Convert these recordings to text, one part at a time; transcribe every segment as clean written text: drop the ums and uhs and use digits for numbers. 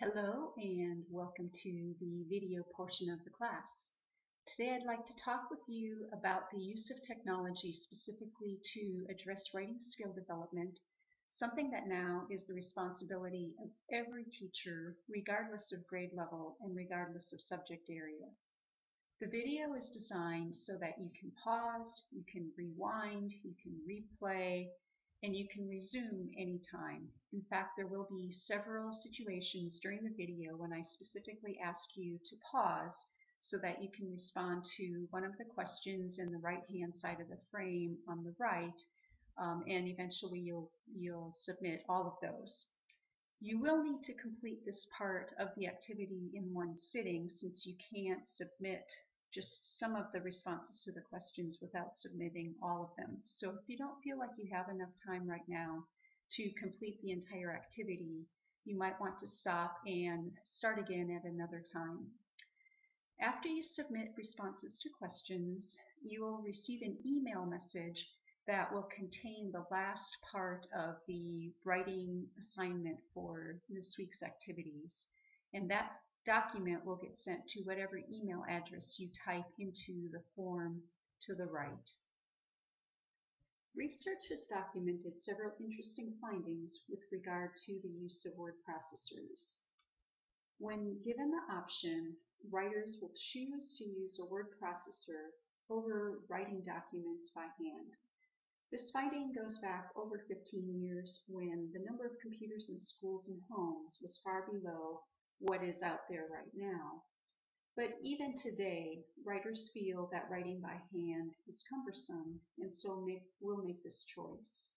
Hello and welcome to the video portion of the class. Today I'd like to talk with you about the use of technology specifically to address writing skill development, something that now is the responsibility of every teacher regardless of grade level and regardless of subject area. The video is designed so that you can pause, you can rewind, you can replay, and you can resume anytime. In fact, there will be several situations during the video when I specifically ask you to pause so that you can respond to one of the questions in the right-hand side of the frame on the right, and eventually you'll submit all of those. You will need to complete this part of the activity in one sitting since you can't submit just some of the responses to the questions without submitting all of them. So if you don't feel like you have enough time right now to complete the entire activity, you might want to stop and start again at another time. After you submit responses to questions, you will receive an email message that will contain the last part of the writing assignment for this week's activities. And that document will get sent to whatever email address you type into the form to the right. Research has documented several interesting findings with regard to the use of word processors. When given the option, writers will choose to use a word processor over writing documents by hand. This finding goes back over 15 years when the number of computers in schools and homes was far below what is out there right now. But even today, writers feel that writing by hand is cumbersome and so will make this choice.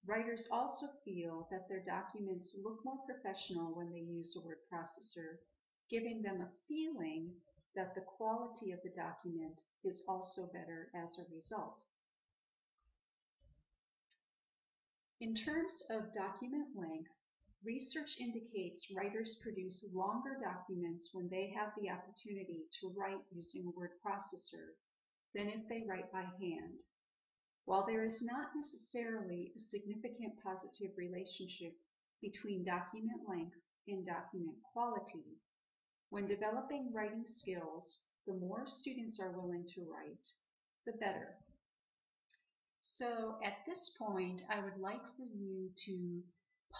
Writers also feel that their documents look more professional when they use a word processor, giving them a feeling that the quality of the document is also better as a result. In terms of document length, research indicates writers produce longer documents when they have the opportunity to write using a word processor than if they write by hand. While there is not necessarily a significant positive relationship between document length and document quality, when developing writing skills, the more students are willing to write, the better. So at this point, I would like for you to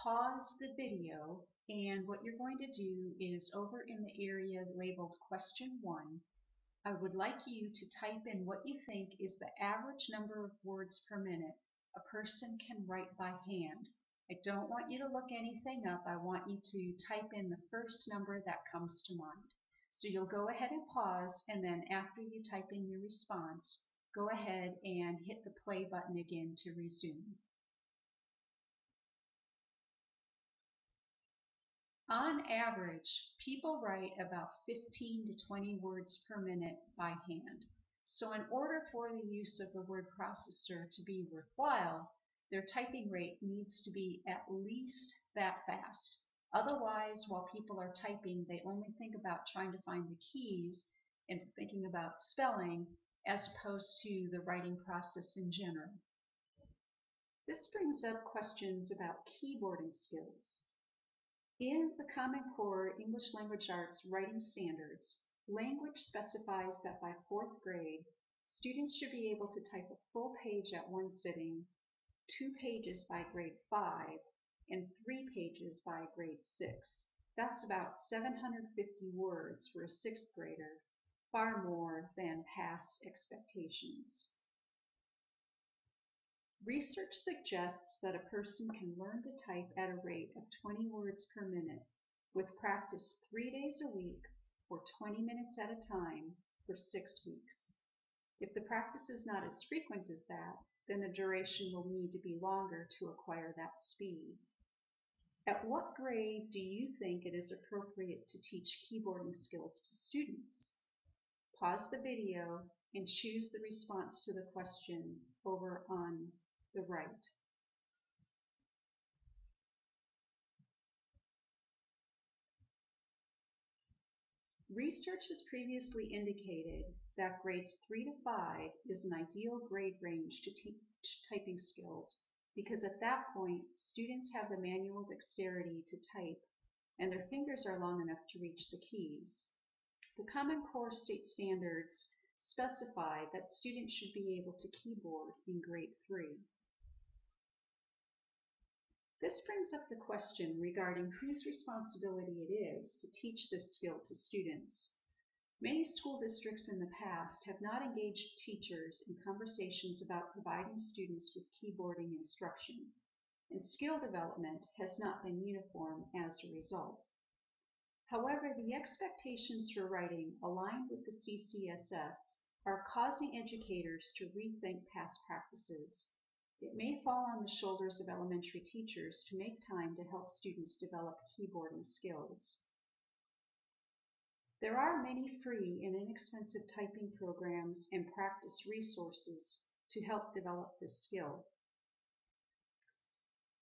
pause the video, and what you're going to do is over in the area labeled question 1, I would like you to type in what you think is the average number of words per minute a person can write by hand. I don't want you to look anything up. I want you to type in the first number that comes to mind. So you'll go ahead and pause, and then after you type in your response, go ahead and hit the play button again to resume. On average, people write about 15 to 20 words per minute by hand. So in order for the use of the word processor to be worthwhile, their typing rate needs to be at least that fast. Otherwise, while people are typing, they only think about trying to find the keys and thinking about spelling as opposed to the writing process in general. This brings up questions about keyboarding skills. In the Common Core English Language Arts writing standards, language specifies that by 4th grade, students should be able to type a full page at one sitting, 2 pages by grade 5, and 3 pages by grade 6. That's about 750 words for a 6th grader, far more than past expectations. Research suggests that a person can learn to type at a rate of 20 words per minute with practice 3 days a week for 20 minutes at a time for 6 weeks. If the practice is not as frequent as that, then the duration will need to be longer to acquire that speed. At what grade do you think it is appropriate to teach keyboarding skills to students? Pause the video and choose the response to the question over on the right. Research has previously indicated that grades 3 to 5 is an ideal grade range to teach typing skills because at that point, students have the manual dexterity to type, and their fingers are long enough to reach the keys. The Common Core state standards specify that students should be able to keyboard in grade 3. This brings up the question regarding whose responsibility it is to teach this skill to students. Many school districts in the past have not engaged teachers in conversations about providing students with keyboarding instruction, and skill development has not been uniform as a result. However, the expectations for writing aligned with the CCSS are causing educators to rethink past practices. It may fall on the shoulders of elementary teachers to make time to help students develop keyboarding skills. There are many free and inexpensive typing programs and practice resources to help develop this skill.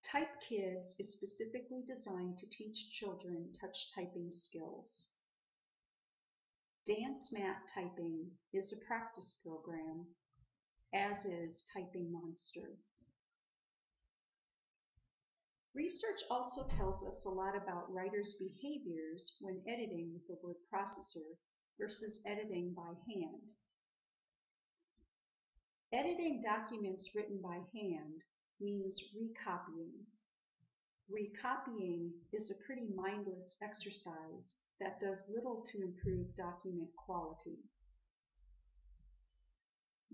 Type Kids is specifically designed to teach children touch typing skills. Dance Mat Typing is a practice program, as is Typing Monster. Research also tells us a lot about writers' behaviors when editing with the word processor versus editing by hand. Editing documents written by hand means recopying. Recopying is a pretty mindless exercise that does little to improve document quality.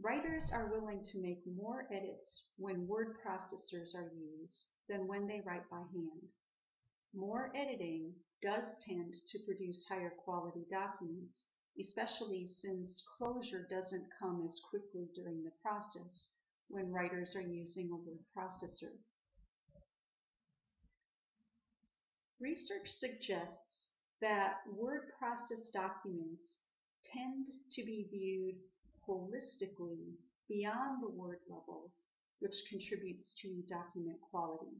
Writers are willing to make more edits when word processors are used than when they write by hand. More editing does tend to produce higher quality documents, especially since closure doesn't come as quickly during the process when writers are using a word processor. Research suggests that word processed documents tend to be viewed holistically beyond the word level, which contributes to document quality.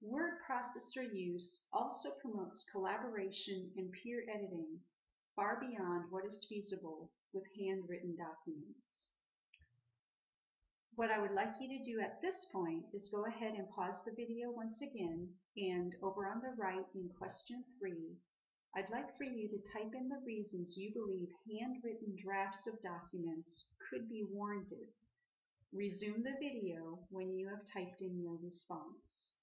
Word processor use also promotes collaboration and peer editing far beyond what is feasible with handwritten documents. What I would like you to do at this point is go ahead and pause the video once again, and over on the right in question 3, I'd like for you to type in the reasons you believe handwritten drafts of documents could be warranted. Resume the video when you have typed in your response.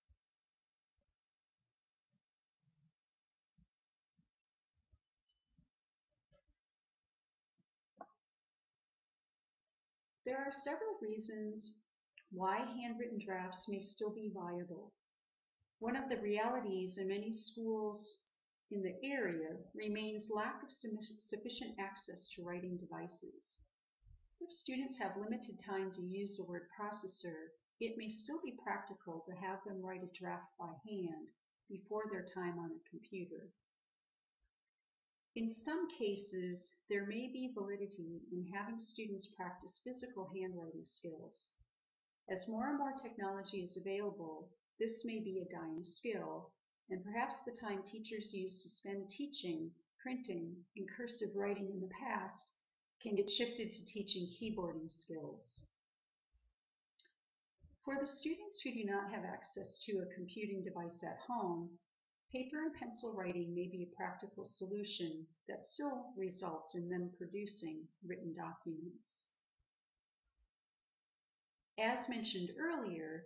There are several reasons why handwritten drafts may still be viable. One of the realities in many schools in the area remains lack of sufficient access to writing devices. If students have limited time to use a word processor, it may still be practical to have them write a draft by hand before their time on a computer. In some cases, there may be validity in having students practice physical handwriting skills. As more and more technology is available, this may be a dying skill, and perhaps the time teachers used to spend teaching, printing, and cursive writing in the past can get shifted to teaching keyboarding skills. For the students who do not have access to a computing device at home, paper and pencil writing may be a practical solution that still results in them producing written documents. As mentioned earlier,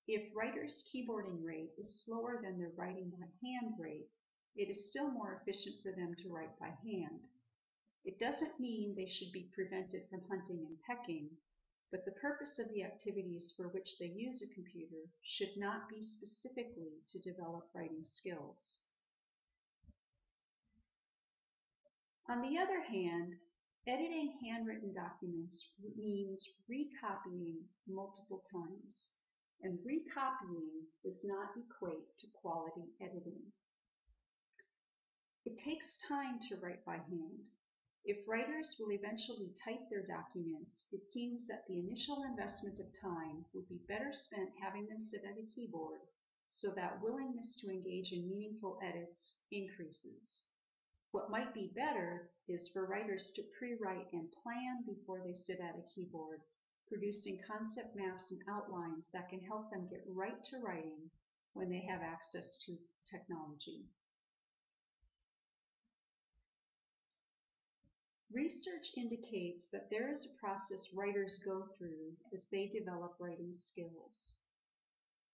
if writers' keyboarding rate is slower than their writing by hand rate, it is still more efficient for them to write by hand. It doesn't mean they should be prevented from hunting and pecking, but the purpose of the activities for which they use a computer should not be specifically to develop writing skills. On the other hand, editing handwritten documents means recopying multiple times, and recopying does not equate to quality editing. It takes time to write by hand. If writers will eventually type their documents, it seems that the initial investment of time would be better spent having them sit at a keyboard so that willingness to engage in meaningful edits increases. What might be better is for writers to pre-write and plan before they sit at a keyboard, producing concept maps and outlines that can help them get right to writing when they have access to technology. Research indicates that there is a process writers go through as they develop writing skills.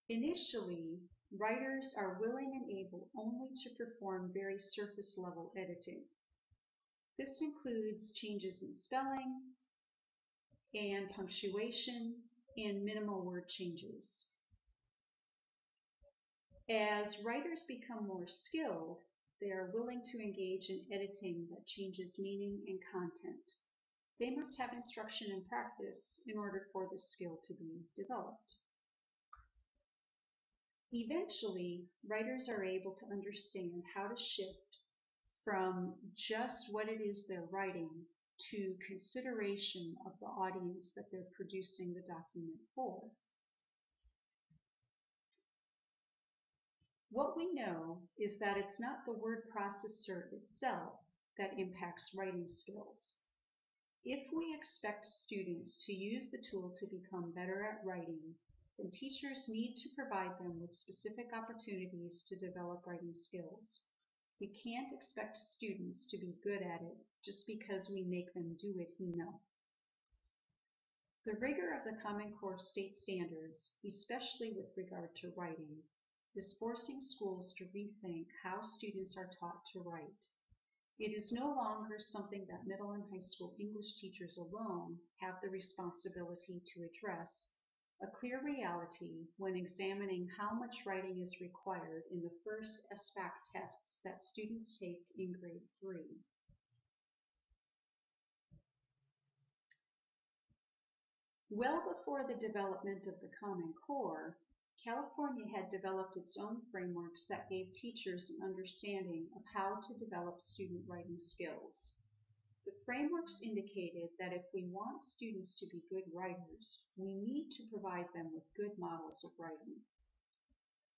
Initially, writers are willing and able only to perform very surface level editing. This includes changes in spelling and punctuation and minimal word changes. As writers become more skilled, they are willing to engage in editing that changes meaning and content. They must have instruction and practice in order for this skill to be developed. Eventually, writers are able to understand how to shift from just what it is they're writing to consideration of the audience that they're producing the document for. What we know is that it's not the word processor itself that impacts writing skills. If we expect students to use the tool to become better at writing, then teachers need to provide them with specific opportunities to develop writing skills. We can't expect students to be good at it just because we make them do it enough. The rigor of the Common Core state standards, especially with regard to writing, is forcing schools to rethink how students are taught to write. It is no longer something that middle and high school English teachers alone have the responsibility to address, a clear reality when examining how much writing is required in the first SBAC tests that students take in grade 3. Well before the development of the Common Core, California had developed its own frameworks that gave teachers an understanding of how to develop student writing skills. The frameworks indicated that if we want students to be good writers, we need to provide them with good models of writing.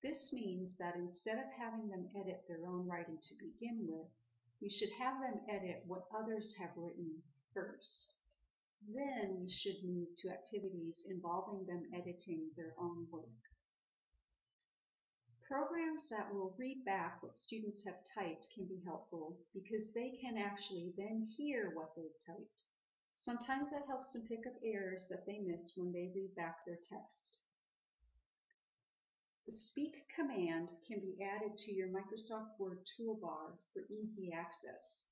This means that instead of having them edit their own writing to begin with, we should have them edit what others have written first. Then we should move to activities involving them editing their own work. Programs that will read back what students have typed can be helpful because they can actually then hear what they've typed. Sometimes that helps them pick up errors that they miss when they read back their text. The Speak command can be added to your Microsoft Word toolbar for easy access.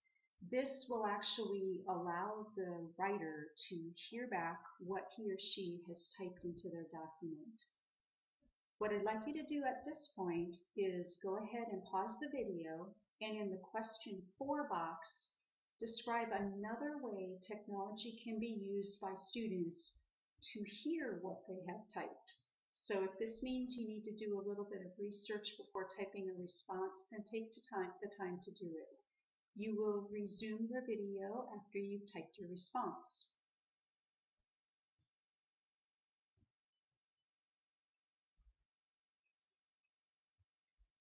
This will actually allow the writer to hear back what he or she has typed into their document. What I'd like you to do at this point is go ahead and pause the video and in the question 4 box, describe another way technology can be used by students to hear what they have typed. So if this means you need to do a little bit of research before typing a response, then take the time to do it. You will resume the video after you've typed your response.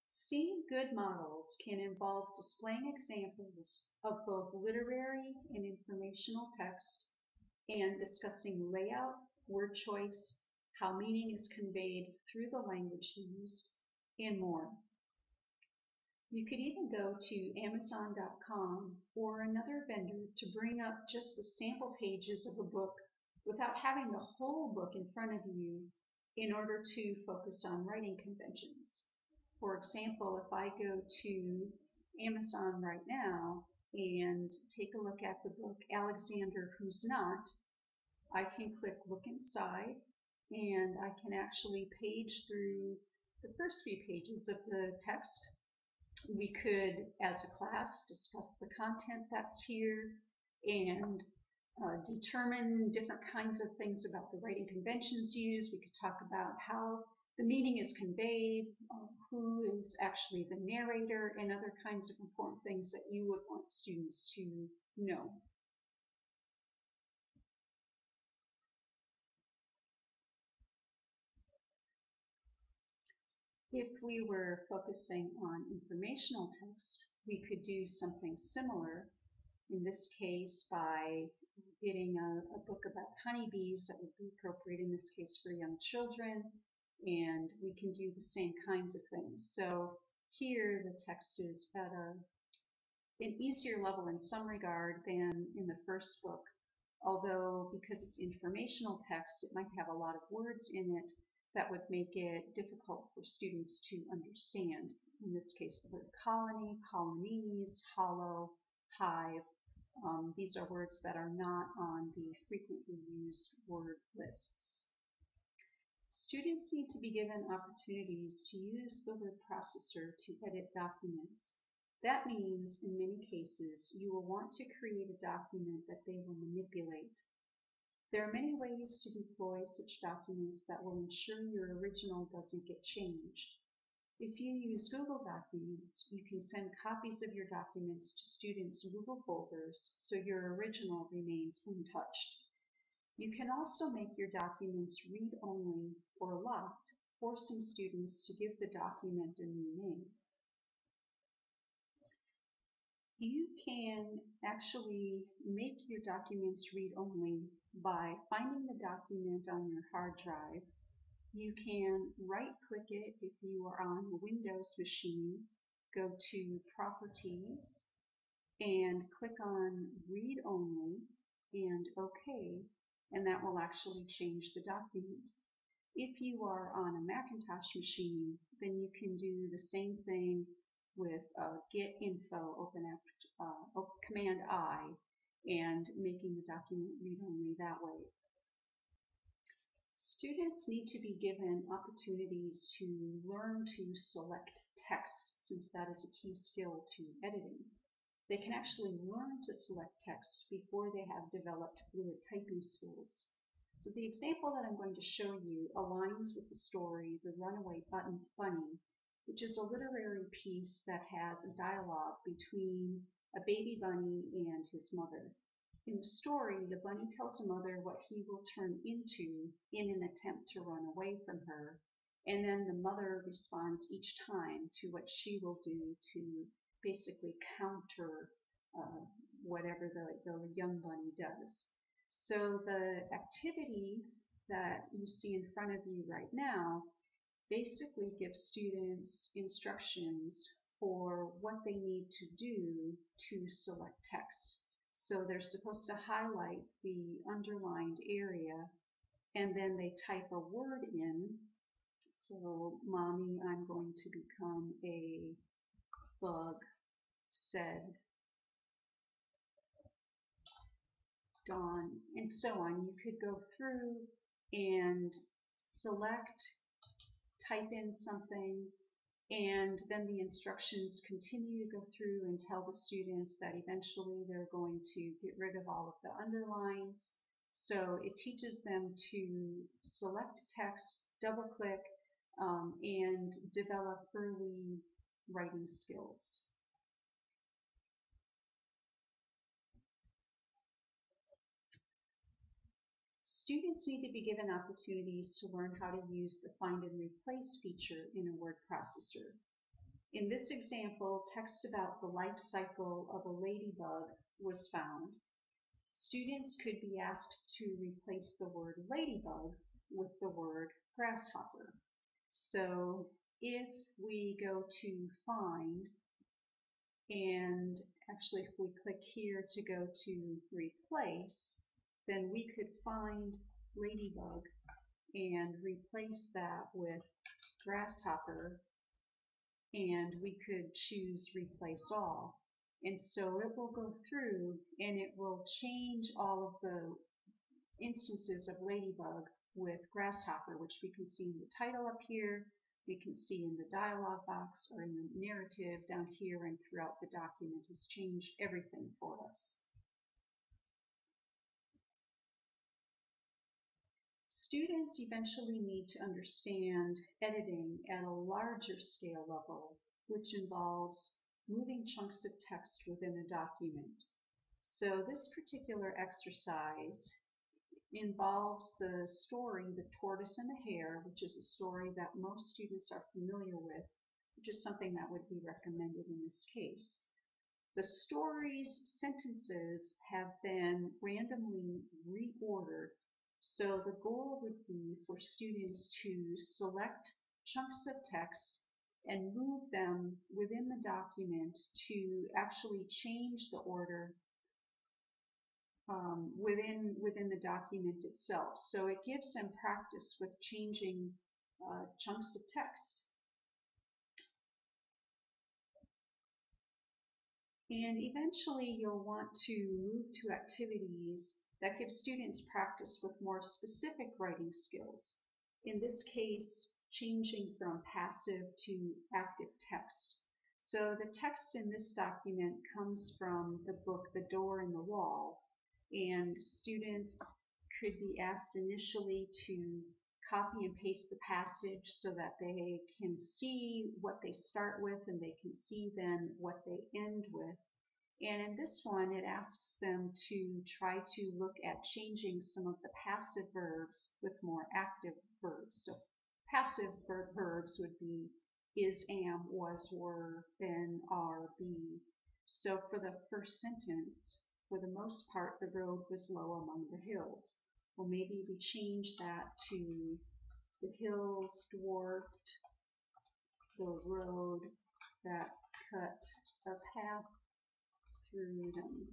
Seeing good models can involve displaying examples of both literary and informational text and discussing layout, word choice, how meaning is conveyed through the language used, and more. You could even go to Amazon.com or another vendor to bring up just the sample pages of a book without having the whole book in front of you in order to focus on writing conventions. For example, if I go to Amazon right now and take a look at the book Alexander Who's Not, I can click Look Inside and I can actually page through the first few pages of the text. We could, as a class, discuss the content that's here and determine different kinds of things about the writing conventions used. We could talk about how the meaning is conveyed, who is actually the narrator, and other kinds of important things that you would want students to know. If we were focusing on informational text, we could do something similar, In this case, by getting a book about honeybees that would be appropriate in this case for young children, and we can do the same kinds of things. So here the text is at an easier level in some regard than in the first book, although because it's informational text, it might have a lot of words in it that would make it difficult for students to understand. In this case, the word colony, colonies, hollow, hive. These are words that are not on the frequently used word lists. Students need to be given opportunities to use the word processor to edit documents. That means, in many cases, you will want to create a document that they will manipulate. There are many ways to deploy such documents that will ensure your original doesn't get changed. If you use Google Documents, you can send copies of your documents to students' Google folders so your original remains untouched. You can also make your documents read-only or locked, forcing students to give the document a new name. You can actually make your documents read-only by finding the document on your hard drive. You can right-click it if you are on a Windows machine, go to Properties, and click on Read Only and OK, and that will actually change the document. If you are on a Macintosh machine, then you can do the same thing with Get Info, Command I, and making the document read-only that way. Students need to be given opportunities to learn to select text, since that is a key skill to editing. They can actually learn to select text before they have developed fluid typing skills. So the example that I'm going to show you aligns with the story The Runaway Bunny, which is a literary piece that has a dialogue between a baby bunny and his mother. In the story, the bunny tells the mother what he will turn into in an attempt to run away from her, and then the mother responds each time to what she will do to basically counter whatever the young bunny does. So the activity that you see in front of you right now basically gives students instructions for what they need to do to select text. So they're supposed to highlight the underlined area, and then they type a word in. So, Mommy, I'm going to become a bug, said Dawn, and so on. You could go through and select, type in something, and then the instructions continue to go through and tell the students that eventually they're going to get rid of all of the underlines. So it teaches them to select text, double-click, and develop early writing skills. Students need to be given opportunities to learn how to use the Find and Replace feature in a word processor. In this example, text about the life cycle of a ladybug was found. Students could be asked to replace the word ladybug with the word grasshopper. So if we go to Find, and actually if we click here to go to Replace, then we could find ladybug and replace that with grasshopper, and we could choose Replace All. And so it will go through and it will change all of the instances of ladybug with grasshopper, which we can see in the title up here, we can see in the dialog box or in the narrative down here, and throughout the document has changed everything for us. Students eventually need to understand editing at a larger scale level, which involves moving chunks of text within a document. So this particular exercise involves the story The Tortoise and the Hare, which is a story that most students are familiar with, which is something that would be recommended in this case. The story's sentences have been randomly reordered, so the goal would be for students to select chunks of text and move them within the document to actually change the order within the document itself. So it gives them practice with changing chunks of text. And eventually you'll want to move to activities that give students practice with more specific writing skills. In this case, changing from passive to active text. So the text in this document comes from the book The Door in the Wall, and students could be asked initially to copy and paste the passage so that they can see what they start with and they can see then what they end with. And in this one, it asks them to try to look at changing some of the passive verbs with more active verbs. So passive verbs would be is, am, was, were, been, are, be. So for the first sentence, for the most part, the road was low among the hills. Well, maybe we change that to the hills dwarfed the road that cut a path through them,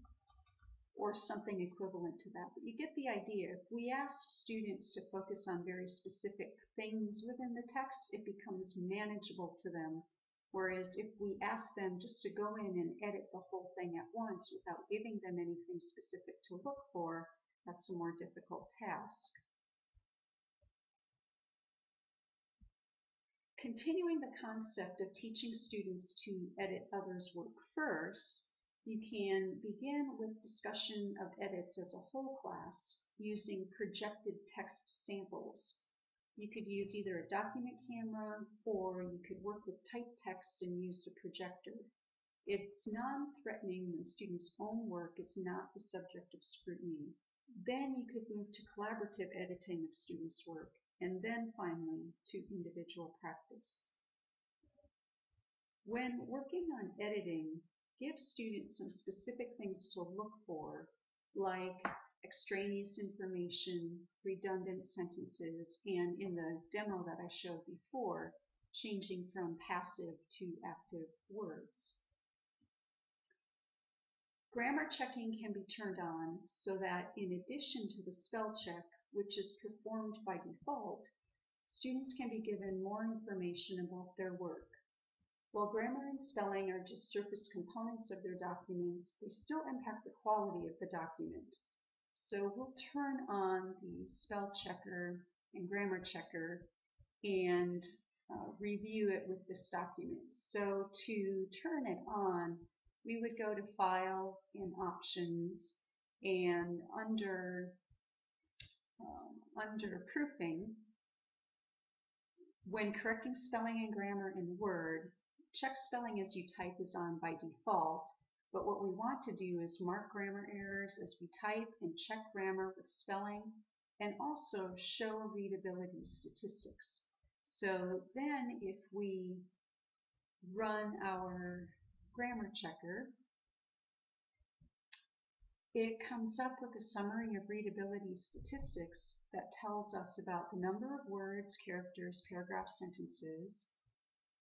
or something equivalent to that. But you get the idea. If we ask students to focus on very specific things within the text, it becomes manageable to them. Whereas if we ask them just to go in and edit the whole thing at once without giving them anything specific to look for, that's a more difficult task. Continuing the concept of teaching students to edit others' work first, you can begin with discussion of edits as a whole class using projected text samples. You could use either a document camera or you could work with typed text and use the projector. It's non-threatening when students' own work is not the subject of scrutiny. Then you could move to collaborative editing of students' work, and then finally to individual practice. When working on editing, give students some specific things to look for, like extraneous information, redundant sentences, and in the demo that I showed before, changing from passive to active words. Grammar checking can be turned on so that in addition to the spell check, which is performed by default, students can be given more information about their work. While grammar and spelling are just surface components of their documents, they still impact the quality of the document. So we'll turn on the spell checker and grammar checker and review it with this document. So to turn it on, we would go to File and Options, and under Proofing, when correcting spelling and grammar in Word, check spelling as you type is on by default, but what we want to do is mark grammar errors as we type and check grammar with spelling, and also show readability statistics. So then if we run our grammar checker, it comes up with a summary of readability statistics that tells us about the number of words, characters, paragraphs, sentences,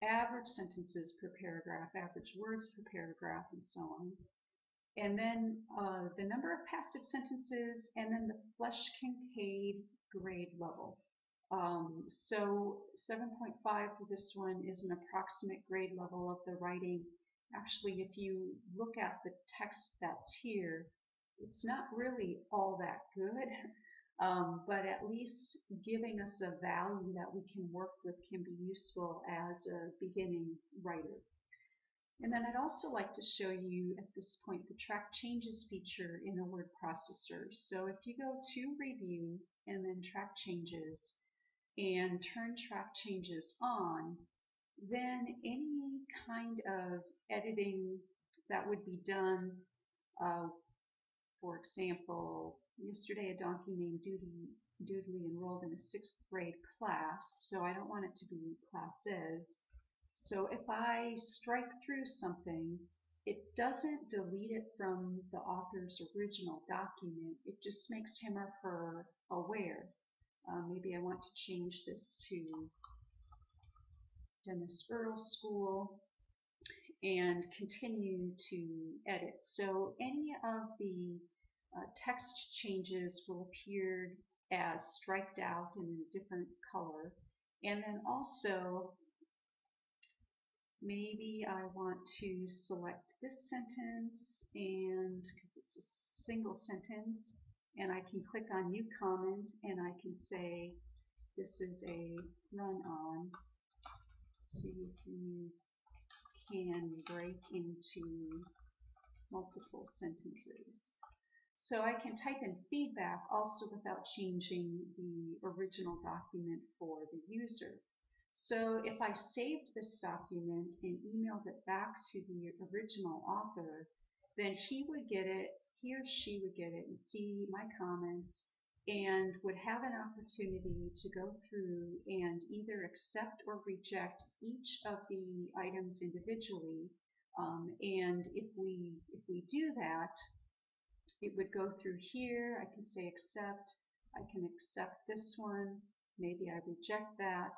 average sentences per paragraph, average words per paragraph, and so on. And then the number of passive sentences, and then the Flesch-Kincaid grade level. So 7.5 for this one is an approximate grade level of the writing. Actually, if you look at the text that's here, it's not really all that good, but at least giving us a value that we can work with can be useful as a beginning writer. And then I'd also like to show you at this point the track changes feature in a word processor. So if you go to Review and then Track Changes and turn Track Changes on, then any kind of editing that would be done, for example, yesterday a donkey named Doodly enrolled in a 6th grade class, so I don't want it to be classes. So if I strike through something, it doesn't delete it from the author's original document. It just makes him or her aware. Maybe I want to change this to Dennis Earl School and continue to edit. So any of the text changes will appear as striped out in a different color. And then also, maybe I want to select this sentence, and because it's a single sentence, and I can click on New Comment, and I can say this is a run-on. See if you can break into multiple sentences. So I can type in feedback also without changing the original document for the user. So if I saved this document and emailed it back to the original author, then he would get it, he or she would get it and see my comments and would have an opportunity to go through and either accept or reject each of the items individually. And if we do that, it would go through here. I can say accept. I can accept this one. Maybe I reject that.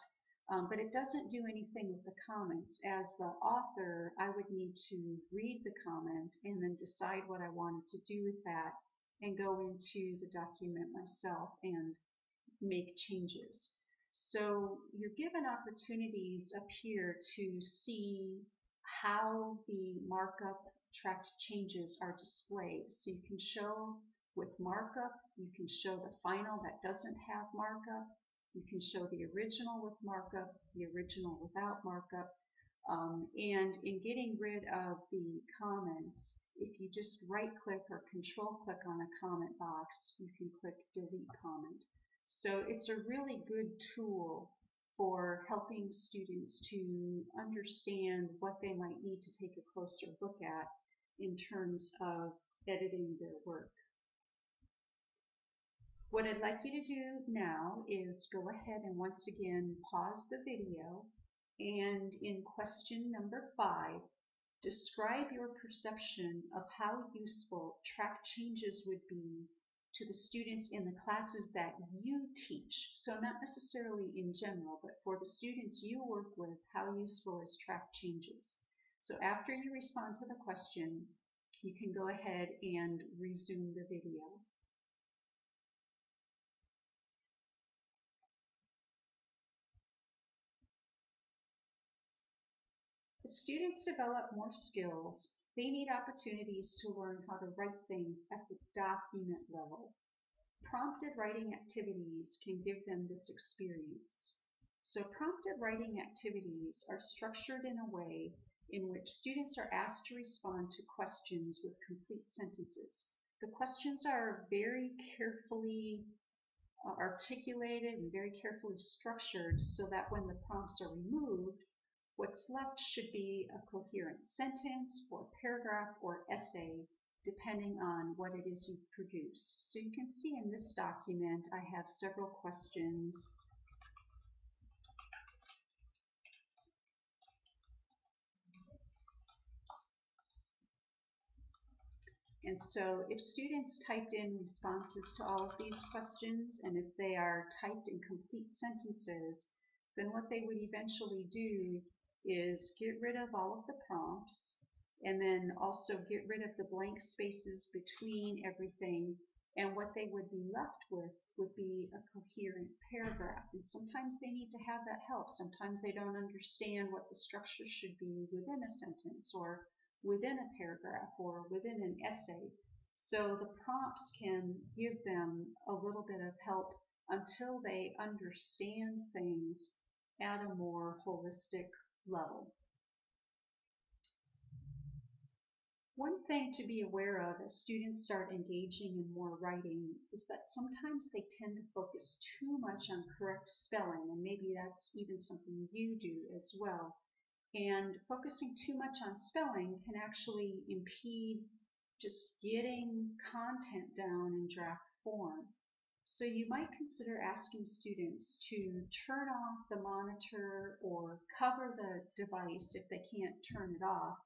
But it doesn't do anything with the comments. As the author, I would need to read the comment and then decide what I wanted to do with that and go into the document myself and make changes. So you're given opportunities up here to see how the markup tracked changes are displayed. So you can show with markup, you can show the final that doesn't have markup, you can show the original with markup, the original without markup, and in getting rid of the comments, if you just right click or control click on a comment box, you can click delete comment. So it's a really good tool for helping students to understand what they might need to take a closer look at in terms of editing their work. What I'd like you to do now is go ahead and once again pause the video, and in question number 5, describe your perception of how useful track changes would be to the students in the classes that you teach. So not necessarily in general, but for the students you work with, how useful is track changes? So after you respond to the question, you can go ahead and resume the video. As students develop more skills, they need opportunities to learn how to write things at the document level. Prompted writing activities can give them this experience. So prompted writing activities are structured in a way in which students are asked to respond to questions with complete sentences. The questions are very carefully articulated and very carefully structured so that when the prompts are removed, what's left should be a coherent sentence or paragraph or essay, depending on what it is you've produced. So you can see in this document, I have several questions. And so if students typed in responses to all of these questions, and if they are typed in complete sentences, then what they would eventually do is get rid of all of the prompts, and then also get rid of the blank spaces between everything, and what they would be left with would be a coherent paragraph. And sometimes they need to have that help. Sometimes they don't understand what the structure should be within a sentence or within a paragraph or within an essay. So the prompts can give them a little bit of help until they understand things at a more holistic level. One thing to be aware of as students start engaging in more writing is that sometimes they tend to focus too much on correct spelling, and maybe that's even something you do as well. And focusing too much on spelling can actually impede just getting content down in draft form. So you might consider asking students to turn off the monitor or cover the device if they can't turn it off,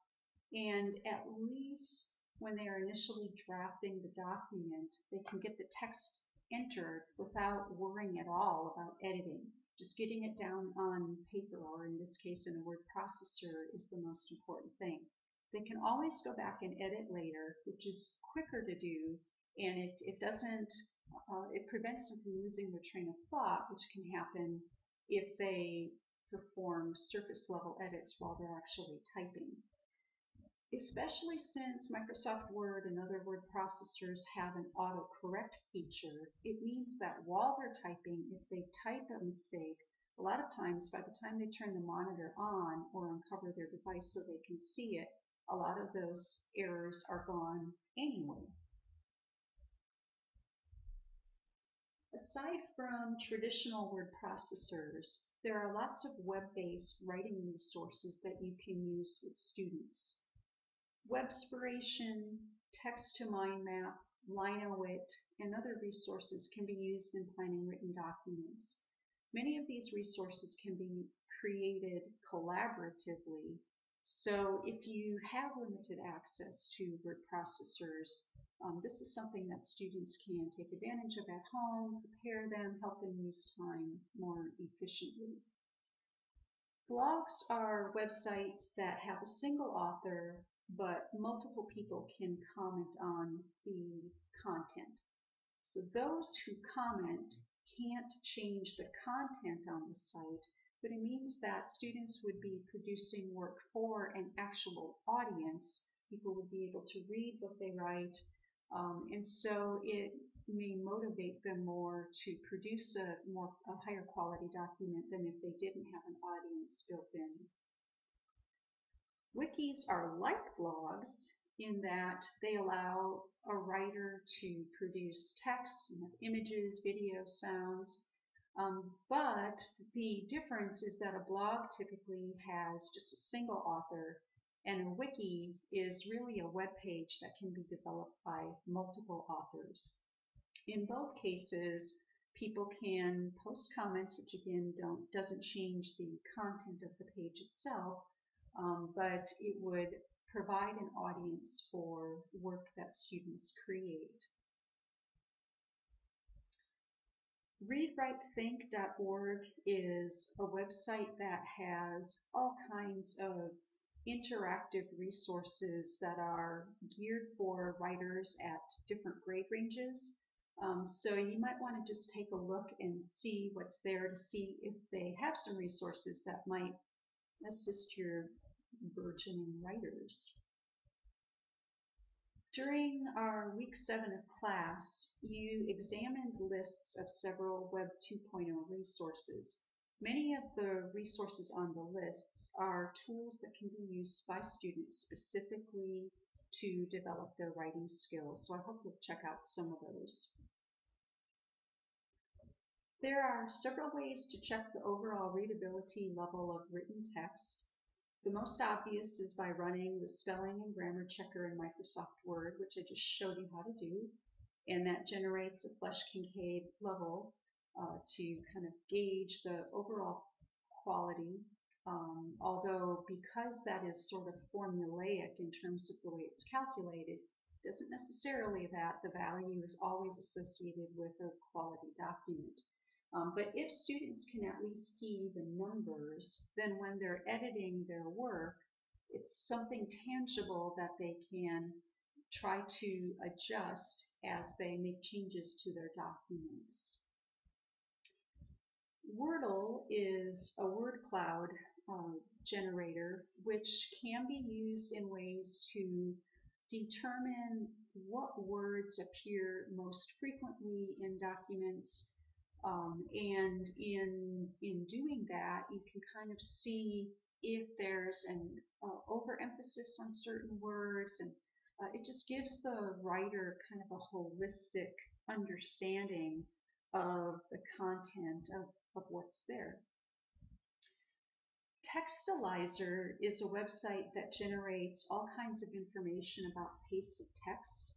And at least when they are initially drafting the document, they can get the text entered without worrying at all about editing. Just getting it down on paper, or in this case in a word processor, is the most important thing. They can always go back and edit later, which is quicker to do, and it prevents them from losing their train of thought, which can happen if they perform surface level edits while they're actually typing. Especially since Microsoft Word and other word processors have an autocorrect feature, it means that while they're typing, if they type a mistake, a lot of times by the time they turn the monitor on or uncover their device so they can see it, a lot of those errors are gone anyway. Aside from traditional word processors, there are lots of web-based writing resources that you can use with students. Webspiration, Text-to-Mind Map, Linoit, and other resources can be used in planning written documents. Many of these resources can be created collaboratively, so if you have limited access to word processors, this is something that students can take advantage of at home, prepare them, help them use time more efficiently. Blogs are websites that have a single author, but multiple people can comment on the content. So those who comment can't change the content on the site, but it means that students would be producing work for an actual audience. People would be able to read what they write, and so it may motivate them more to produce a higher quality document than if they didn't have an audience built in. Wikis are like blogs in that they allow a writer to produce text, images, video, sounds, but the difference is that a blog typically has just a single author, and a wiki is really a web page that can be developed by multiple authors. In both cases, people can post comments, which again doesn't change the content of the page itself, but it would provide an audience for work that students create. readwritethink.org is a website that has all kinds of interactive resources that are geared for writers at different grade ranges. So you might want to just take a look and see what's there to see if they have some resources that might assist your burgeoning writers. During our week 7 of class, you examined lists of several Web 2.0 resources. Many of the resources on the lists are tools that can be used by students specifically to develop their writing skills, so I hope you'll check out some of those. There are several ways to check the overall readability level of written text. The most obvious is by running the spelling and grammar checker in Microsoft Word, which I just showed you how to do, and that generates a Flesch-Kincaid level to kind of gauge the overall quality, although because that is sort of formulaic in terms of the way it's calculated, doesn't necessarily that the value is always associated with a quality document. But if students can at least see the numbers, then when they're editing their work, it's something tangible that they can try to adjust as they make changes to their documents. Wordle is a word cloud generator which can be used in ways to determine what words appear most frequently in documents. And in doing that, you can kind of see if there's an overemphasis on certain words, and it just gives the writer kind of a holistic understanding of the content of what's there. Textilizer is a website that generates all kinds of information about pasted text.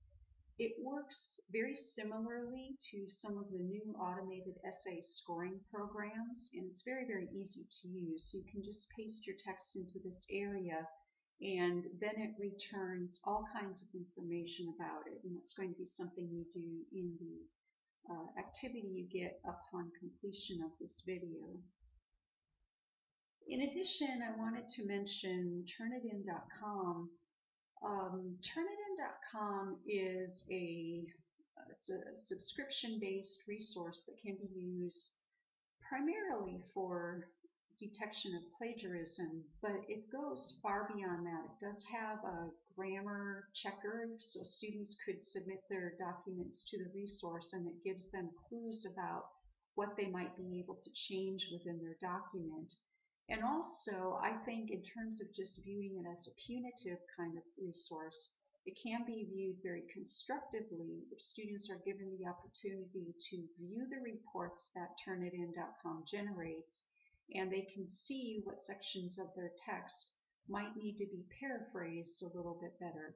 It works very similarly to some of the new automated essay scoring programs, and it's very, very easy to use. So you can just paste your text into this area, and then it returns all kinds of information about it, and that's going to be something you do in the activity you get upon completion of this video. In addition, I wanted to mention Turnitin.com. Turnitin.com is it's a subscription-based resource that can be used primarily for detection of plagiarism, but it goes far beyond that. It does have a grammar checker, so students could submit their documents to the resource, and it gives them clues about what they might be able to change within their document. And also, I think in terms of just viewing it as a punitive kind of resource, it can be viewed very constructively if students are given the opportunity to view the reports that Turnitin.com generates, and they can see what sections of their text might need to be paraphrased a little bit better.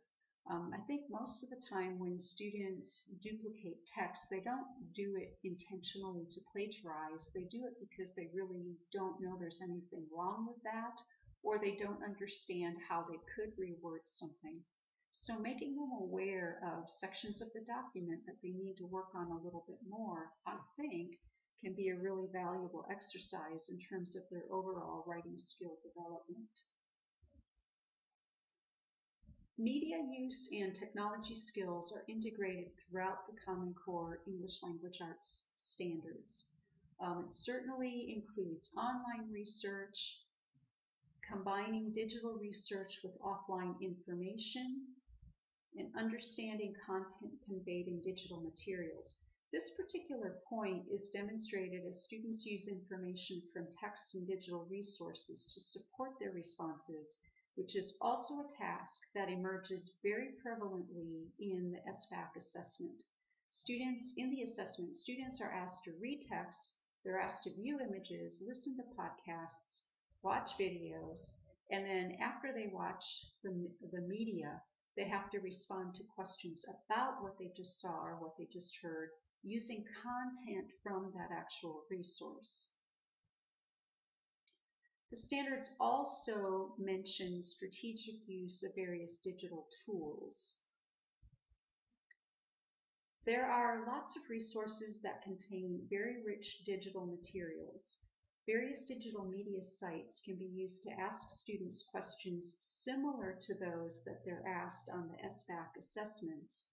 I think most of the time when students duplicate text, they don't do it intentionally to plagiarize. They do it because they really don't know there's anything wrong with that, or they don't understand how they could reword something. So making them aware of sections of the document that they need to work on a little bit more, I think, can be a really valuable exercise in terms of their overall writing skill development. Media use and technology skills are integrated throughout the Common Core English Language Arts standards. It certainly includes online research, combining digital research with offline information, and understanding content conveyed in digital materials. This particular point is demonstrated as students use information from text and digital resources to support their responses, which is also a task that emerges very prevalently in the SBAC assessment. In the assessment, students are asked to read text, they're asked to view images, listen to podcasts, watch videos, and then after they watch the media, they have to respond to questions about what they just saw or what they just heard using content from that actual resource. The standards also mention strategic use of various digital tools. There are lots of resources that contain very rich digital materials. Various digital media sites can be used to ask students questions similar to those that they're asked on the SBAC assessments,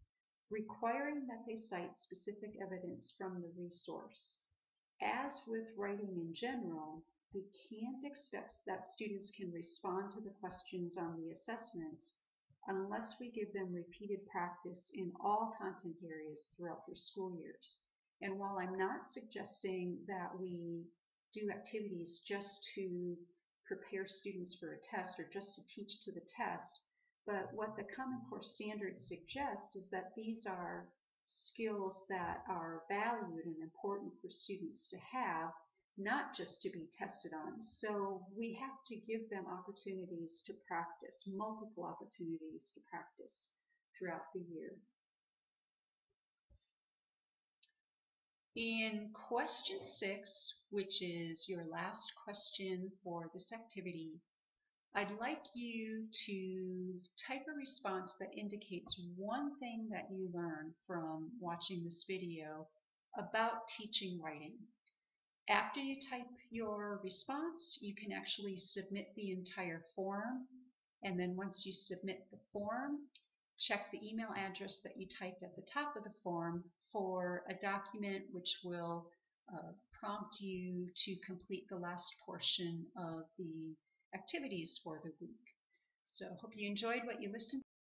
requiring that they cite specific evidence from the resource. As with writing in general, we can't expect that students can respond to the questions on the assessments unless we give them repeated practice in all content areas throughout their school years. And while I'm not suggesting that we do activities just to prepare students for a test or just to teach to the test, but what the Common Core standards suggest is that these are skills that are valued and important for students to have, not just to be tested on. So we have to give them opportunities to practice, multiple opportunities to practice throughout the year. In question 6, which is your last question for this activity, I'd like you to type a response that indicates one thing that you learned from watching this video about teaching writing. After you type your response, you can actually submit the entire form, and then once you submit the form, check the email address that you typed at the top of the form for a document which will prompt you to complete the last portion of the activities for the week. So hope you enjoyed what you listened to.